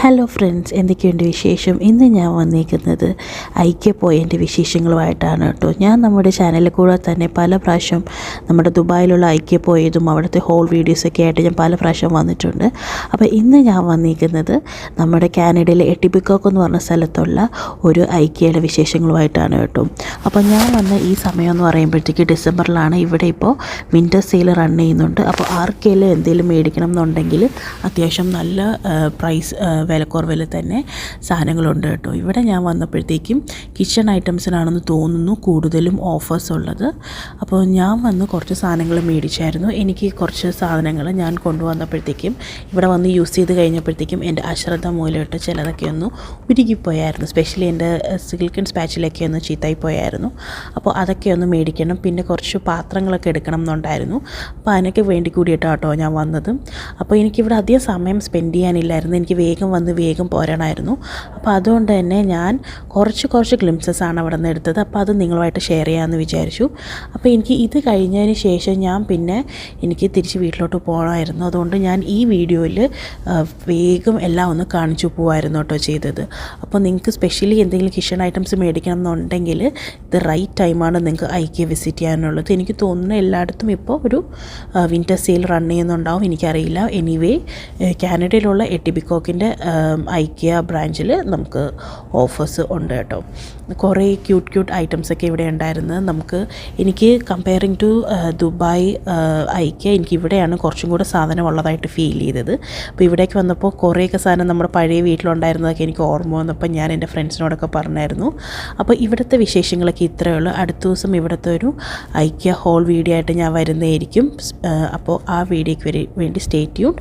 Hello friends, എന്തൊക്കെയുണ്ട് വിശേഷം? ഇന്ന് ഞാൻ വന്നിരിക്കുന്നത് ഐക്യ പോയിൻ്റെ വിശേഷങ്ങളുമായിട്ടാണ് കേട്ടോ. ഞാൻ നമ്മുടെ ചാനലിൽ കൂടെ തന്നെ പല പ്രാവശ്യം നമ്മുടെ ദുബായിലുള്ള ഐക്യ പോയതും അവിടുത്തെ ഹോൾ വീഡിയോസൊക്കെ ആയിട്ട് ഞാൻ പല പ്രാവശ്യം വന്നിട്ടുണ്ട്. അപ്പോൾ ഇന്ന് ഞാൻ വന്നിരിക്കുന്നത് നമ്മുടെ കാനഡയിലെ എട്ടിബിക്കോക്ക് എന്ന് പറഞ്ഞ സ്ഥലത്തുള്ള ഒരു ഐക്യയുടെ വിശേഷങ്ങളുമായിട്ടാണ് കേട്ടോ. അപ്പോൾ ഞാൻ വന്ന ഈ സമയം എന്ന് പറയുമ്പോഴത്തേക്ക് ഡിസംബറിലാണ്. ഇവിടെ ഇപ്പോൾ വിൻ്റർ സെയിൽ റൺ ചെയ്യുന്നുണ്ട്. അപ്പോൾ ആർക്കെങ്കിലും എന്തെങ്കിലും മേടിക്കണം എന്നുണ്ടെങ്കിൽ അത്യാവശ്യം നല്ല പ്രൈസ് വിലക്കുറവിൽ തന്നെ സാധനങ്ങളുണ്ട് കേട്ടോ. ഇവിടെ ഞാൻ വന്നപ്പോഴത്തേക്കും കിച്ചൺ ഐറ്റംസിനാണെന്ന് തോന്നുന്നു കൂടുതലും ഓഫേഴ്സ് ഉള്ളത്. അപ്പോൾ ഞാൻ വന്ന് കുറച്ച് സാധനങ്ങൾ മേടിച്ചായിരുന്നു. എനിക്ക് കുറച്ച് സാധനങ്ങൾ ഞാൻ കൊണ്ടുവന്നപ്പോഴത്തേക്കും ഇവിടെ വന്ന് യൂസ് ചെയ്ത് കഴിഞ്ഞപ്പോഴത്തേക്കും എൻ്റെ അശ്രദ്ധ മൂലമിട്ട് ചിലതൊക്കെ ഒന്ന് ഉരുകിപ്പോയായിരുന്നു. സ്പെഷ്യലി എൻ്റെ സിൽക്കൻ സ്പാച്ചിലൊക്കെ ഒന്ന് ചീത്തായി പോയായിരുന്നു. അപ്പോൾ അതൊക്കെ ഒന്ന് മേടിക്കണം. പിന്നെ കുറച്ച് പാത്രങ്ങളൊക്കെ എടുക്കണം എന്നുണ്ടായിരുന്നു. അപ്പോൾ അതിനൊക്കെ വേണ്ടി കൂടിയിട്ടാണ് കേട്ടോ ഞാൻ വന്നത്. അപ്പോൾ എനിക്കിവിടെ അധികം സമയം സ്പെൻഡ് ചെയ്യാനില്ലായിരുന്നു. എനിക്ക് വേഗം വന്ന് വേഗം പോരണമായിരുന്നു. അപ്പോൾ അതുകൊണ്ട് തന്നെ ഞാൻ കുറച്ച് ഗ്ലിംസസ് ആണ് അവിടെ നിന്ന് എടുത്തത്. അപ്പോൾ അത് നിങ്ങളുമായിട്ട് ഷെയർ ചെയ്യാമെന്ന് വിചാരിച്ചു. അപ്പോൾ എനിക്ക് ഇത് കഴിഞ്ഞതിന് ശേഷം എനിക്ക് തിരിച്ച് വീട്ടിലോട്ട് പോകണമായിരുന്നു. അതുകൊണ്ട് ഞാൻ ഈ വീഡിയോയിൽ വേഗം എല്ലാം ഒന്ന് കാണിച്ചു പോകാമായിരുന്നു കേട്ടോ ചെയ്തത്. അപ്പോൾ നിങ്ങൾക്ക് സ്പെഷ്യലി എന്തെങ്കിലും കിച്ചൺ ഐറ്റംസ് മേടിക്കണം എന്നുണ്ടെങ്കിൽ ഇത് റൈറ്റ് ടൈമാണ് നിങ്ങൾക്ക് ഐക്യ വിസിറ്റ് ചെയ്യാനുള്ളത്. എനിക്ക് തോന്നുന്നു എല്ലായിടത്തും ഇപ്പോൾ ഒരു വിൻ്റർ സെയിൽ റൺ ചെയ്യുന്നുണ്ടാവും, എനിക്കറിയില്ല. എനിവേ കാനഡയിലുള്ള എട്ടിബിക്കോക്കിൻ്റെ ഐക്യ ബ്രാഞ്ചിൽ നമുക്ക് ഓഫേഴ്സ് ഉണ്ട് കേട്ടോ. കുറേ ക്യൂട്ട് ഐറ്റംസൊക്കെ ഇവിടെ ഉണ്ടായിരുന്നത്. എനിക്ക് കമ്പയറിങ് ടു ദുബായ് ഐക്യ എനിക്ക് ഇവിടെയാണ് കുറച്ചും കൂടെ സാധനം ഉള്ളതായിട്ട് ഫീൽ ചെയ്തത്. അപ്പോൾ ഇവിടേക്ക് വന്നപ്പോൾ കുറേയൊക്കെ സാധനം നമ്മുടെ പഴയ വീട്ടിലുണ്ടായിരുന്നതൊക്കെ എനിക്ക് ഓർമ്മ വന്നപ്പോൾ ഞാൻ എൻ്റെ ഫ്രണ്ട്സിനോടൊക്കെ പറഞ്ഞായിരുന്നു. അപ്പോൾ ഇവിടുത്തെ വിശേഷങ്ങളൊക്കെ ഇത്രയേ ഉള്ളൂ. അടുത്ത ദിവസം ഇവിടുത്തെ ഒരു ഐക്യ ഹോൾ വീഡിയോ ആയിട്ട് ഞാൻ വരുന്നതായിരിക്കും. അപ്പോൾ ആ വീഡിയോയ്ക്ക് വേണ്ടി സ്റ്റേ ട്യൂൺ.